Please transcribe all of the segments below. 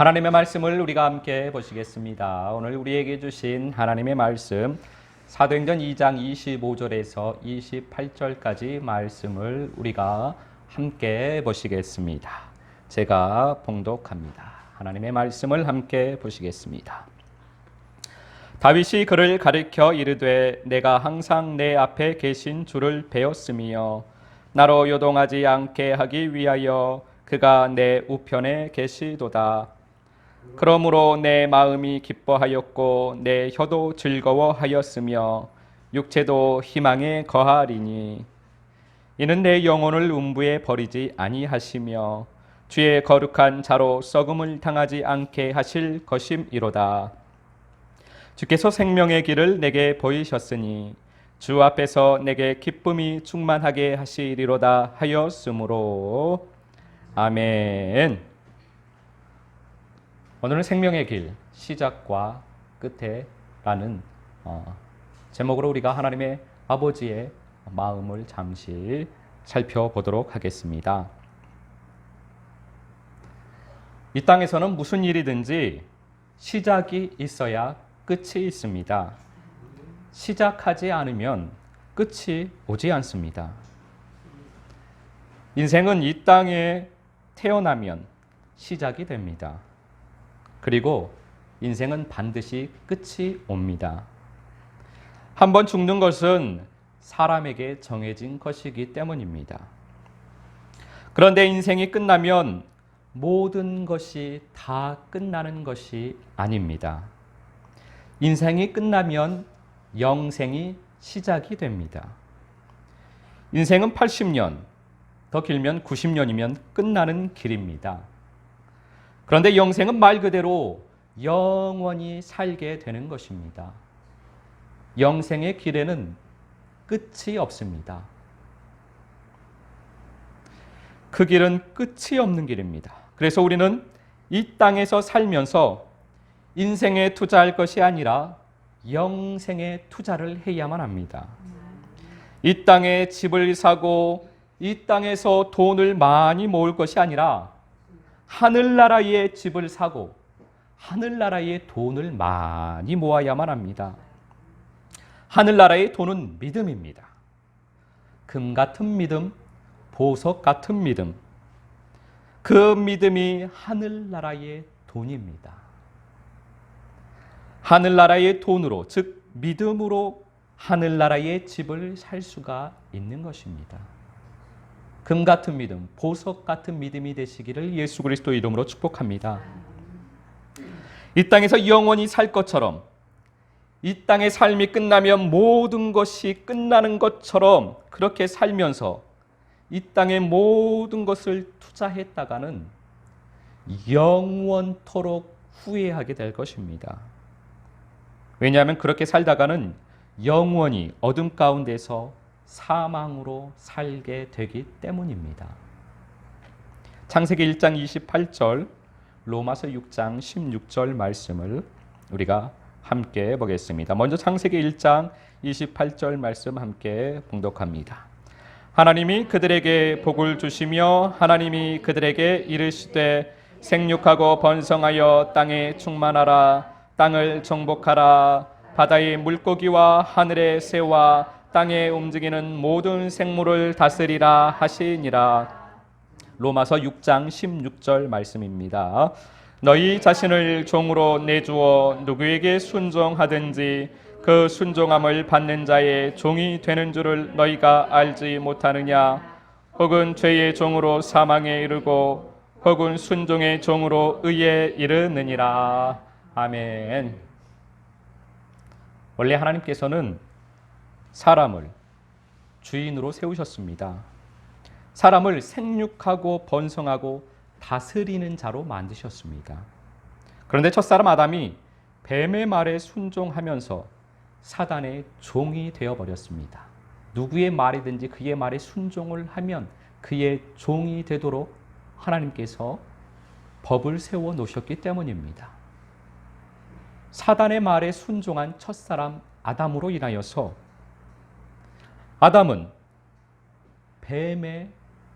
하나님의 말씀을 우리가 함께 보시겠습니다. 오늘 우리에게 주신 하나님의 말씀 사도행전 2장 25절에서 28절까지 말씀을 우리가 함께 보시겠습니다. 제가 봉독합니다. 하나님의 말씀을 함께 보시겠습니다. 다윗이 그를 가리켜 이르되 내가 항상 내 앞에 계신 주를 배웠으며 나로 요동하지 않게 하기 위하여 그가 내 우편에 계시도다. 그러므로 내 마음이 기뻐하였고 내 혀도 즐거워하였으며 육체도 희망에 거하리니 이는 내 영혼을 음부에 버리지 아니하시며 주의 거룩한 자로 썩음을 당하지 않게 하실 것임이로다. 주께서 생명의 길을 내게 보이셨으니 주 앞에서 내게 기쁨이 충만하게 하시리로다 하였으므로 아멘. 오늘은 생명의 길, 시작과 끝에라는 제목으로 우리가 하나님의 아버지의 마음을 잠시 살펴보도록 하겠습니다. 이 땅에서는 무슨 일이든지 시작이 있어야 끝이 있습니다. 시작하지 않으면 끝이 오지 않습니다. 인생은 이 땅에 태어나면 시작이 됩니다. 그리고 인생은 반드시 끝이 옵니다. 한번 죽는 것은 사람에게 정해진 것이기 때문입니다. 그런데 인생이 끝나면 모든 것이 다 끝나는 것이 아닙니다. 인생이 끝나면 영생이 시작이 됩니다. 인생은 80년, 더 길면 90년이면 끝나는 길입니다. 그런데 영생은 말 그대로 영원히 살게 되는 것입니다. 영생의 길에는 끝이 없습니다. 그 길은 끝이 없는 길입니다. 그래서 우리는 이 땅에서 살면서 인생에 투자할 것이 아니라 영생에 투자를 해야만 합니다. 이 땅에 집을 사고 이 땅에서 돈을 많이 모을 것이 아니라 하늘나라의 집을 사고 하늘나라의 돈을 많이 모아야만 합니다. 하늘나라의 돈은 믿음입니다. 금 같은 믿음, 보석 같은 믿음. 그 믿음이 하늘나라의 돈입니다. 하늘나라의 돈으로, 즉 믿음으로 하늘나라의 집을 살 수가 있는 것입니다. 금 같은 믿음, 보석 같은 믿음이 되시기를 예수 그리스도 이름으로 축복합니다. 이 땅에서 영원히 살 것처럼, 이 땅의 삶이 끝나면 모든 것이 끝나는 것처럼 그렇게 살면서 이 땅의 모든 것을 투자했다가는 영원토록 후회하게 될 것입니다. 왜냐하면 그렇게 살다가는 영원히 어둠 가운데서 사망으로 살게 되기 때문입니다. 창세기 1장 28절, 로마서 6장 16절 말씀을 우리가 함께 보겠습니다. 먼저 창세기 1장 28절 말씀 함께 봉독합니다. 하나님이 그들에게 복을 주시며 하나님이 그들에게 이르시되 생육하고 번성하여 땅에 충만하라. 땅을 정복하라. 바다의 물고기와 하늘의 새와 땅에 움직이는 모든 생물을 다스리라 하시니라. 로마서 6장 16절 말씀입니다. 너희 자신을 종으로 내주어 누구에게 순종하든지 그 순종함을 받는 자의 종이 되는 줄을 너희가 알지 못하느냐? 혹은 죄의 종으로 사망에 이르고 혹은 순종의 종으로 의에 이르느니라. 아멘. 원래 하나님께서는 사람을 주인으로 세우셨습니다. 사람을 생육하고 번성하고 다스리는 자로 만드셨습니다. 그런데 첫사람 아담이 뱀의 말에 순종하면서 사단의 종이 되어버렸습니다. 누구의 말이든지 그의 말에 순종을 하면 그의 종이 되도록 하나님께서 법을 세워 놓으셨기 때문입니다. 사단의 말에 순종한 첫사람 아담으로 인하여서 아담은 뱀의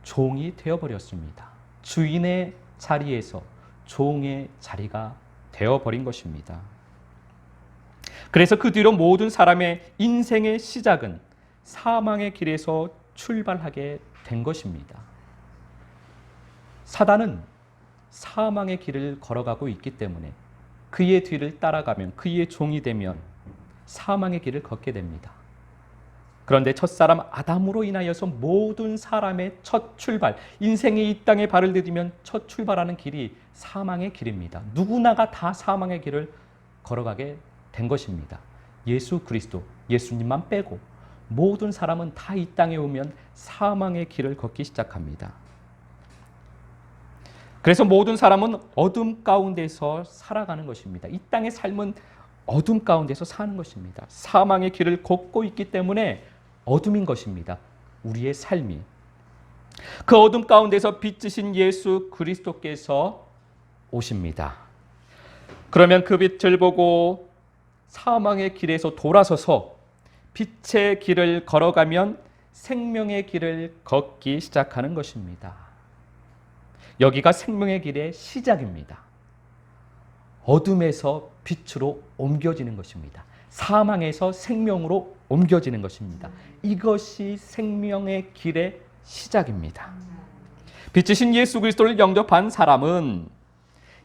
종이 되어버렸습니다. 주인의 자리에서 종의 자리가 되어버린 것입니다. 그래서 그 뒤로 모든 사람의 인생의 시작은 사망의 길에서 출발하게 된 것입니다. 사단은 사망의 길을 걸어가고 있기 때문에 그의 뒤를 따라가면, 그의 종이 되면 사망의 길을 걷게 됩니다. 그런데 첫사람 아담으로 인하여서 모든 사람의 첫 출발, 인생이 이 땅에 발을 디디면 첫 출발하는 길이 사망의 길입니다. 누구나가 다 사망의 길을 걸어가게 된 것입니다. 예수 그리스도, 예수님만 빼고 모든 사람은 다 이 땅에 오면 사망의 길을 걷기 시작합니다. 그래서 모든 사람은 어둠 가운데서 살아가는 것입니다. 이 땅의 삶은 어둠 가운데서 사는 것입니다. 사망의 길을 걷고 있기 때문에 어둠인 것입니다. 우리의 삶이. 그 어둠 가운데서 빛이신 예수 그리스도께서 오십니다. 그러면 그 빛을 보고 사망의 길에서 돌아서서 빛의 길을 걸어가면 생명의 길을 걷기 시작하는 것입니다. 여기가 생명의 길의 시작입니다. 어둠에서 빛으로 옮겨지는 것입니다. 사망에서 생명으로 옮겨지는 것입니다. 이것이 생명의 길의 시작입니다. 빛이신 예수 그리스도를 영접한 사람은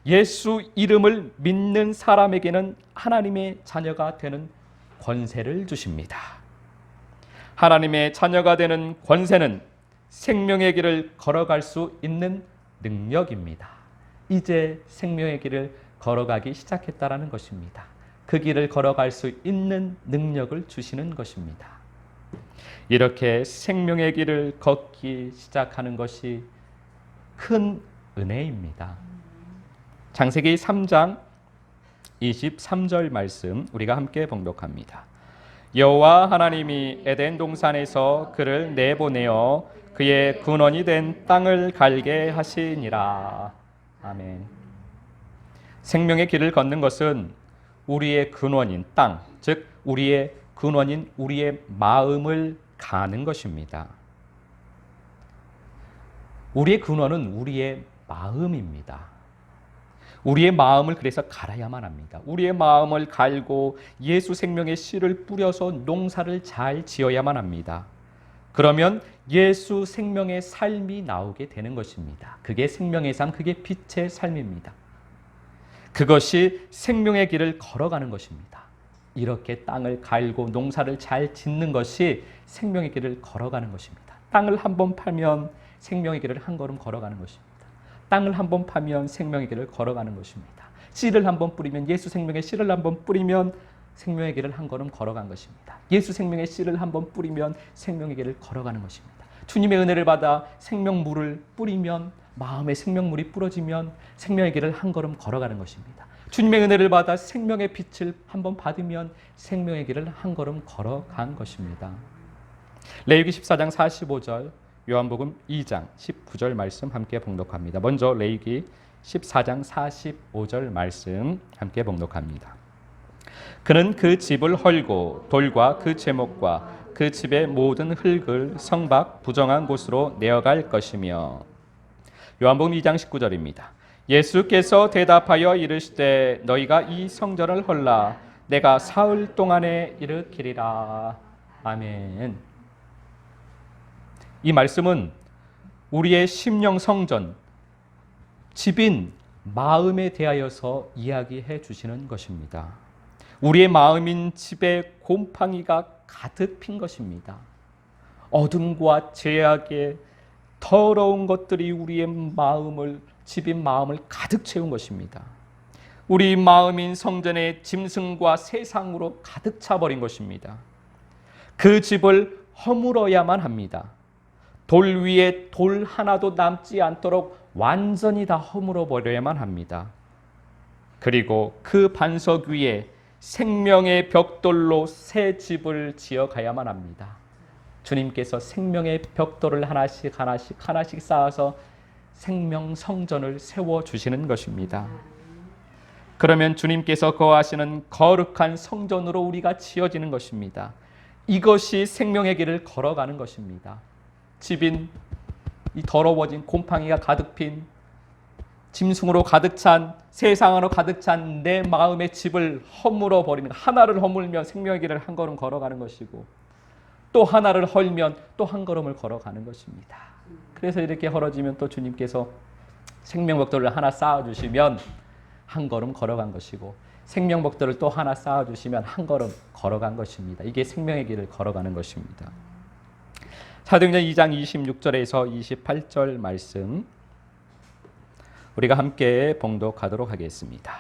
예수 이름을 믿는 사람에게는 하나님의 자녀가 되는 권세를 주십니다. 하나님의 자녀가 되는 권세는 생명의 길을 걸어갈 수 있는 능력입니다. 이제 생명의 길을 걸어가기 시작했다라는 것입니다. 그 길을 걸어갈 수 있는 능력을 주시는 것입니다. 이렇게 생명의 길을 걷기 시작하는 것이 큰 은혜입니다. 창세기 3장 23절 말씀 우리가 함께 봉독합니다. 여호와 하나님이 에덴 동산에서 그를 내보내어 그의 근원이 된 땅을 갈게 하시니라. 아멘. 생명의 길을 걷는 것은 우리의 근원인 땅, 즉 우리의 근원인 우리의 마음을 가는 것입니다. 우리의 근원은 우리의 마음입니다. 우리의 마음을 그래서 갈아야만 합니다. 우리의 마음을 갈고 예수 생명의 씨를 뿌려서 농사를 잘 지어야만 합니다. 그러면 예수 생명의 삶이 나오게 되는 것입니다. 그게 생명의 삶, 그게 빛의 삶입니다. 그것이 생명의 길을 걸어가는 것입니다. 이렇게 땅을 갈고 농사를 잘 짓는 것이 생명의 길을 걸어가는 것입니다. 땅을 한번 파면 생명의 길을 한 걸음 걸어가는 것입니다. 땅을 한번 파면 생명의 길을 걸어가는 것입니다. 씨를 한번 뿌리면, 예수 생명의 씨를 한번 뿌리면 생명의 길을 한 걸음 걸어간 것입니다. 예수 생명의 씨를 한번 뿌리면 생명의 길을 걸어가는 것입니다. 주님의 은혜를 받아 생명물을 뿌리면, 마음의 생명물이 뿌려지면 생명의 길을 한 걸음 걸어가는 것입니다. 주님의 은혜를 받아 생명의 빛을 한번 받으면 생명의 길을 한 걸음 걸어간 것입니다. 레위기 14장 45절, 요한복음 2장 19절 말씀 함께 봉독합니다. 먼저 레위기 14장 45절 말씀 함께 봉독합니다. 그는 그 집을 헐고 돌과 그 제목과 그 집의 모든 흙을 성 밖 부정한 곳으로 내어갈 것이며. 요한복음 2장 19절입니다. 예수께서 대답하여 이르시되 너희가 이 성전을 헐라 내가 사흘 동안에 일으키리라. 아멘. 이 말씀은 우리의 심령 성전, 집인 마음에 대하여서 이야기해 주시는 것입니다. 우리의 마음인 집에 곰팡이가 가득 핀 것입니다. 어둠과 죄악의 더러운 것들이 우리의 마음을, 집인 마음을 가득 채운 것입니다. 우리 마음인 성전에 짐승과 세상으로 가득 차버린 것입니다. 그 집을 허물어야만 합니다. 돌 위에 돌 하나도 남지 않도록 완전히 다 허물어 버려야만 합니다. 그리고 그 반석 위에 생명의 벽돌로 새 집을 지어 가야만 합니다. 주님께서 생명의 벽돌을 하나씩 쌓아서 생명 성전을 세워 주시는 것입니다. 그러면 주님께서 거하시는 거룩한 성전으로 우리가 지어지는 것입니다. 이것이 생명의 길을 걸어가는 것입니다. 집인 이 더러워진 곰팡이가 가득 핀 짐승으로 가득 찬, 세상으로 가득 찬 내 마음의 집을 허물어 버리는, 하나를 허물면 생명의 길을 한 걸음 걸어가는 것이고, 또 하나를 헐면 또 한 걸음을 걸어가는 것입니다. 그래서 이렇게 헐어지면 또 주님께서 생명벽돌을 하나 쌓아주시면 한 걸음 걸어간 것이고, 생명벽돌을 또 하나 쌓아주시면 한 걸음 걸어간 것입니다. 이게 생명의 길을 걸어가는 것입니다. 사도행전 2장 26절에서 28절 말씀 우리가 함께 봉독하도록 하겠습니다.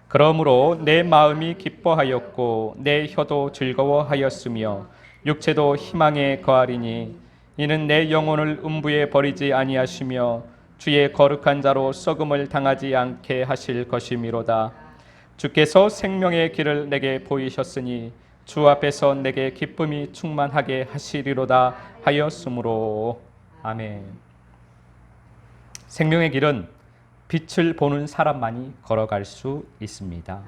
그러므로 내 마음이 기뻐하였고 내 혀도 즐거워하였으며 육체도 희망에 거하리니 이는 내 영혼을 음부에 버리지 아니하시며 주의 거룩한 자로 썩음을 당하지 않게 하실 것이미로다. 주께서 생명의 길을 내게 보이셨으니 주 앞에서 내게 기쁨이 충만하게 하시리로다 하였으므로. 아멘. 생명의 길은 빛을 보는 사람만이 걸어갈 수 있습니다.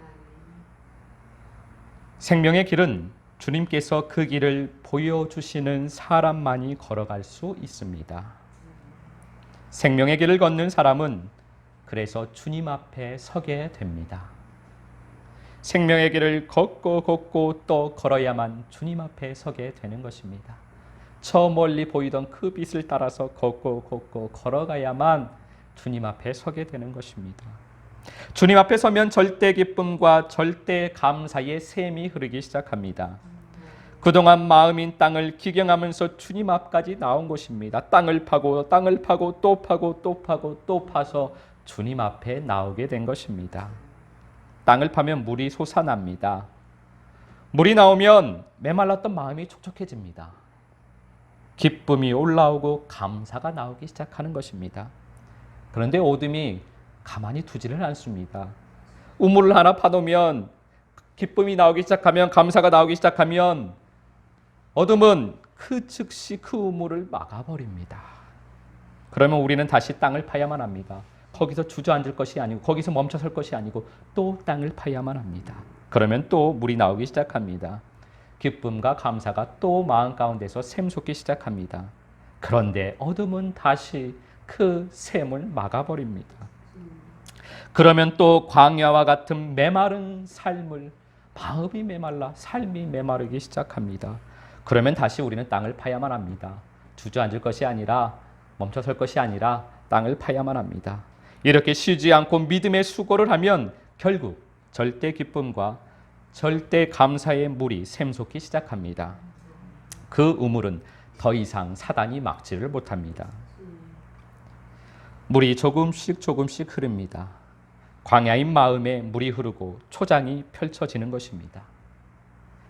생명의 길은 주님께서 그 길을 보여주시는 사람만이 걸어갈 수 있습니다. 생명의 길을 걷는 사람은 그래서 주님 앞에 서게 됩니다. 생명의 길을 걷고 또 걸어야만 주님 앞에 서게 되는 것입니다. 저 멀리 보이던 그 빛을 따라서 걷고 걸어가야만 주님 앞에 서게 되는 것입니다. 주님 앞에 서면 절대 기쁨과 절대 감사의 샘이 흐르기 시작합니다. 그동안 마음인 땅을 기경하면서 주님 앞까지 나온 것입니다. 땅을 파고 또 파서 주님 앞에 나오게 된 것입니다. 땅을 파면 물이 솟아납니다. 물이 나오면 메말랐던 마음이 촉촉해집니다. 기쁨이 올라오고 감사가 나오기 시작하는 것입니다. 그런데 어둠이 가만히 두지를 않습니다. 우물을 하나 파놓으면 기쁨이 나오기 시작하면, 감사가 나오기 시작하면 어둠은 그 즉시 그 우물을 막아버립니다. 그러면 우리는 다시 땅을 파야만 합니다. 거기서 주저앉을 것이 아니고, 거기서 멈춰설 것이 아니고 또 땅을 파야만 합니다. 그러면 또 물이 나오기 시작합니다. 기쁨과 감사가 또 마음 가운데서 샘솟기 시작합니다. 그런데 어둠은 다시 그 샘을 막아버립니다. 그러면 또 광야와 같은 메마른 삶을, 마음이 메말라 삶이 메마르기 시작합니다. 그러면 다시 우리는 땅을 파야만 합니다. 주저앉을 것이 아니라, 멈춰설 것이 아니라 땅을 파야만 합니다. 이렇게 쉬지 않고 믿음의 수고를 하면 결국 절대 기쁨과 절대 감사의 물이 샘솟기 시작합니다. 그 우물은 더 이상 사단이 막지를 못합니다. 물이 조금씩 흐릅니다. 광야인 마음에 물이 흐르고 초장이 펼쳐지는 것입니다.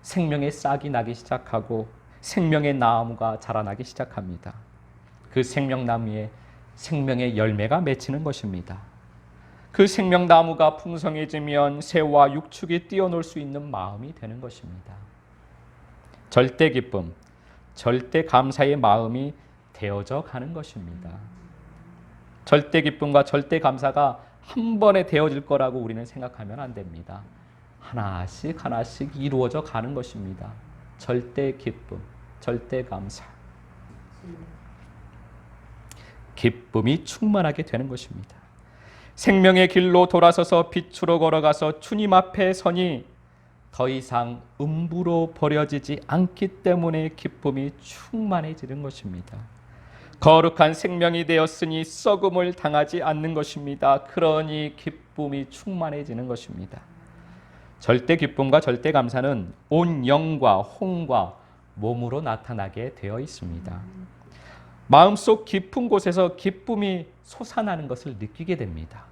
생명의 싹이 나기 시작하고 생명의 나무가 자라나기 시작합니다. 그 생명나무에 생명의 열매가 맺히는 것입니다. 그 생명나무가 풍성해지면 새와 육축이 뛰어놀 수 있는 마음이 되는 것입니다. 절대 기쁨, 절대 감사의 마음이 되어져 가는 것입니다. 절대 기쁨과 절대 감사가 한 번에 되어질 거라고 우리는 생각하면 안 됩니다. 하나씩 이루어져 가는 것입니다. 절대 기쁨, 절대 감사. 기쁨이 충만하게 되는 것입니다. 생명의 길로 돌아서서 빛으로 걸어가서 주님 앞에 서니 더 이상 음부로 버려지지 않기 때문에 기쁨이 충만해지는 것입니다. 거룩한 생명이 되었으니 썩음을 당하지 않는 것입니다. 그러니 기쁨이 충만해지는 것입니다. 절대 기쁨과 절대 감사는 온 영과 혼과 몸으로 나타나게 되어 있습니다. 마음속 깊은 곳에서 기쁨이 솟아나는 것을 느끼게 됩니다.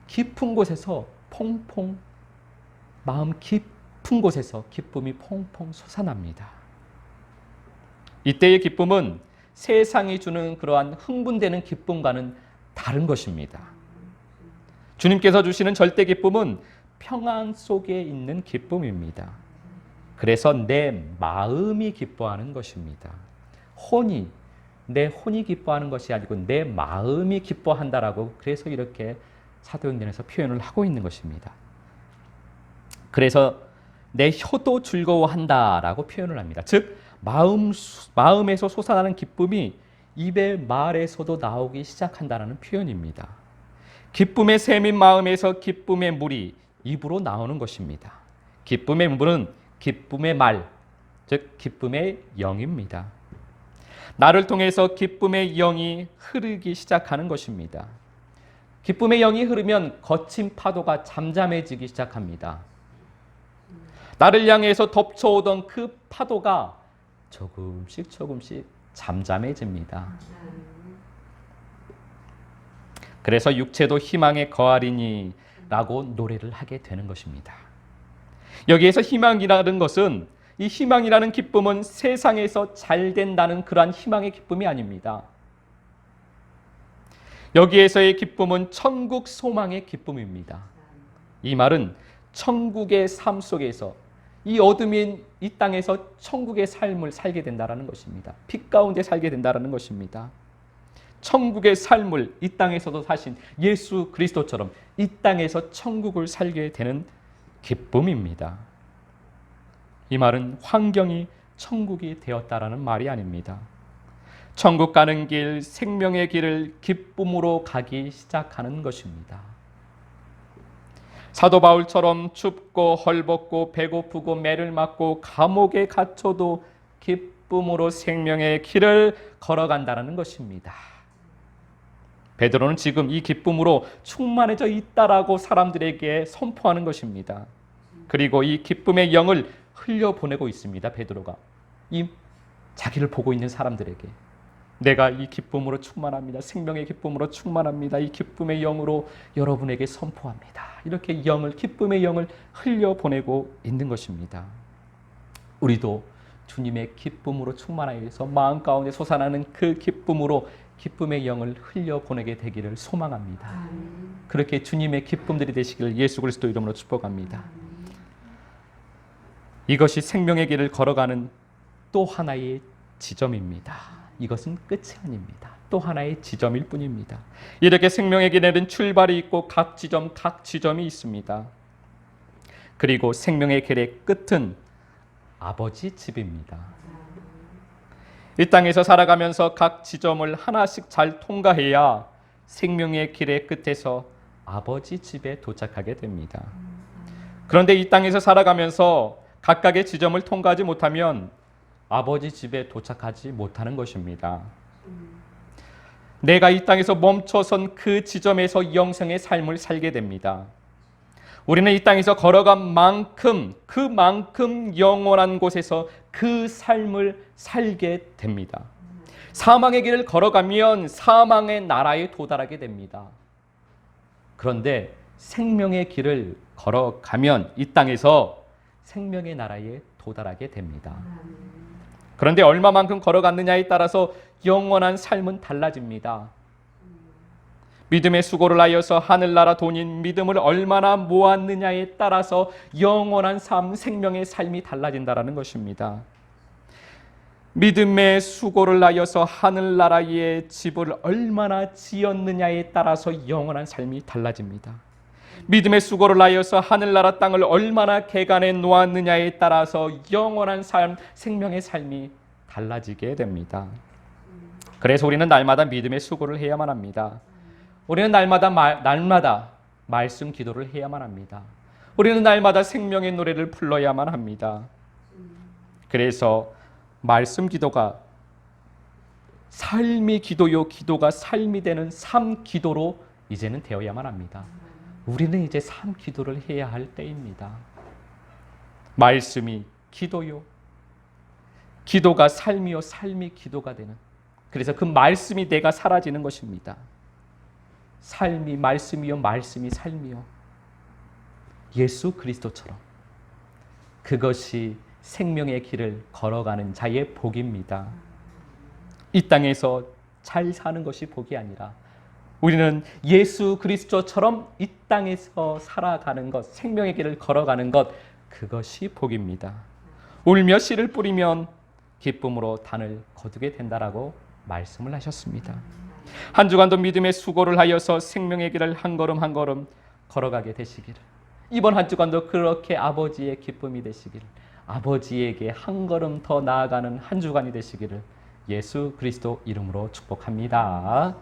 깊은 곳에서 퐁퐁, 마음 깊은 곳에서 기쁨이 퐁퐁 솟아납니다. 이때의 기쁨은 세상이 주는 그러한 흥분되는 기쁨과는 다른 것입니다. 주님께서 주시는 절대 기쁨은 평안 속에 있는 기쁨입니다. 그래서 내 마음이 기뻐하는 것입니다. 내 혼이 기뻐하는 것이 아니고 내 마음이 기뻐한다라고, 그래서 이렇게 사도행전에서 표현을 하고 있는 것입니다. 그래서 내 혀도 즐거워한다라고 표현을 합니다. 즉 마음에서 솟아나는 기쁨이 입의 말에서도 나오기 시작한다라는 표현입니다. 기쁨의 샘인 마음에서 기쁨의 물이 입으로 나오는 것입니다. 기쁨의 물은 기쁨의 말, 즉 기쁨의 영입니다. 나를 통해서 기쁨의 영이 흐르기 시작하는 것입니다. 기쁨의 영이 흐르면 거친 파도가 잠잠해지기 시작합니다. 나를 향해서 덮쳐오던 그 파도가 조금씩 잠잠해집니다. 그래서 육체도 희망에 거하리니 라고 노래를 하게 되는 것입니다. 여기에서 희망이라는 것은, 이 희망이라는 기쁨은 세상에서 잘 된다는 그러한 희망의 기쁨이 아닙니다. 여기에서의 기쁨은 천국 소망의 기쁨입니다. 이 말은 천국의 삶 속에서, 이 어둠인 이 땅에서 천국의 삶을 살게 된다는 것입니다. 빛 가운데 살게 된다는 것입니다. 천국의 삶을 이 땅에서도 사신 예수 그리스도처럼 이 땅에서 천국을 살게 되는 기쁨입니다. 이 말은 환경이 천국이 되었다라는 말이 아닙니다. 천국 가는 길, 생명의 길을 기쁨으로 가기 시작하는 것입니다. 사도 바울처럼 춥고 헐벗고 배고프고 매를 맞고 감옥에 갇혀도 기쁨으로 생명의 길을 걸어간다는 것입니다. 베드로는 지금 이 기쁨으로 충만해져 있다라고 사람들에게 선포하는 것입니다. 그리고 이 기쁨의 영을 흘려보내고 있습니다. 베드로가 이 자기를 보고 있는 사람들에게 내가 이 기쁨으로 충만합니다. 생명의 기쁨으로 충만합니다. 이 기쁨의 영으로 여러분에게 선포합니다. 이렇게 기쁨의 영을 흘려보내고 있는 것입니다. 우리도 주님의 기쁨으로 충만하여서 마음 가운데 솟아나는 그 기쁨으로 기쁨의 영을 흘려보내게 되기를 소망합니다. 그렇게 주님의 기쁨들이 되시기를 예수 그리스도 이름으로 축복합니다. 이것이 생명의 길을 걸어가는 또 하나의 지점입니다. 이것은 끝이 아닙니다. 또 하나의 지점일 뿐입니다. 이렇게 생명의 길에는 출발이 있고 각 지점이 있습니다. 그리고 생명의 길의 끝은 아버지 집입니다. 이 땅에서 살아가면서 각 지점을 하나씩 잘 통과해야 생명의 길의 끝에서 아버지 집에 도착하게 됩니다. 그런데 이 땅에서 살아가면서 각각의 지점을 통과하지 못하면 아버지 집에 도착하지 못하는 것입니다. 내가 이 땅에서 멈춰선 그 지점에서 영생의 삶을 살게 됩니다. 우리는 이 땅에서 걸어간 만큼 그만큼 영원한 곳에서 그 삶을 살게 됩니다. 사망의 길을 걸어가면 사망의 나라에 도달하게 됩니다. 그런데 생명의 길을 걸어가면 이 땅에서 생명의 나라에 도달하게 됩니다. 그런데 얼마만큼 걸어갔느냐에 따라서 영원한 삶은 달라집니다. 믿음의 수고를 하여서 하늘나라 돈인 믿음을 얼마나 모았느냐에 따라서 영원한 삶, 생명의 삶이 달라진다는 것입니다. 믿음의 수고를 하여서 하늘나라의 집을 얼마나 지었느냐에 따라서 영원한 삶이 달라집니다. 믿음의 수고를 하여서 하늘나라 땅을 얼마나 개간해 놓았느냐에 따라서 영원한 삶, 생명의 삶이 달라지게 됩니다. 그래서 우리는 날마다 믿음의 수고를 해야만 합니다. 우리는 날마다 말씀 기도를 해야만 합니다. 우리는 날마다 생명의 노래를 불러야만 합니다. 그래서 말씀 기도가 삶이 기도요, 기도가 삶이 되는 삶 기도로 이제는 되어야만 합니다. 우리는 이제 삶 기도를 해야 할 때입니다. 말씀이 기도요, 기도가 삶이요, 삶이 기도가 되는, 그래서 그 말씀이 내가 사라지는 것입니다. 삶이 말씀이요, 말씀이 삶이요. 예수 그리스도처럼 그것이 생명의 길을 걸어가는 자의 복입니다. 이 땅에서 잘 사는 것이 복이 아니라 우리는 예수 그리스도처럼 이 땅에서 살아가는 것, 생명의 길을 걸어가는 것, 그것이 복입니다. 울며 씨를 뿌리면 기쁨으로 단을 거두게 된다라고 말씀을 하셨습니다. 한 주간도 믿음의 수고를 하여서 생명의 길을 한 걸음 한 걸음 걸어가게 되시기를, 이번 한 주간도 그렇게 아버지의 기쁨이 되시기를, 아버지에게 한 걸음 더 나아가는 한 주간이 되시기를 예수 그리스도 이름으로 축복합니다.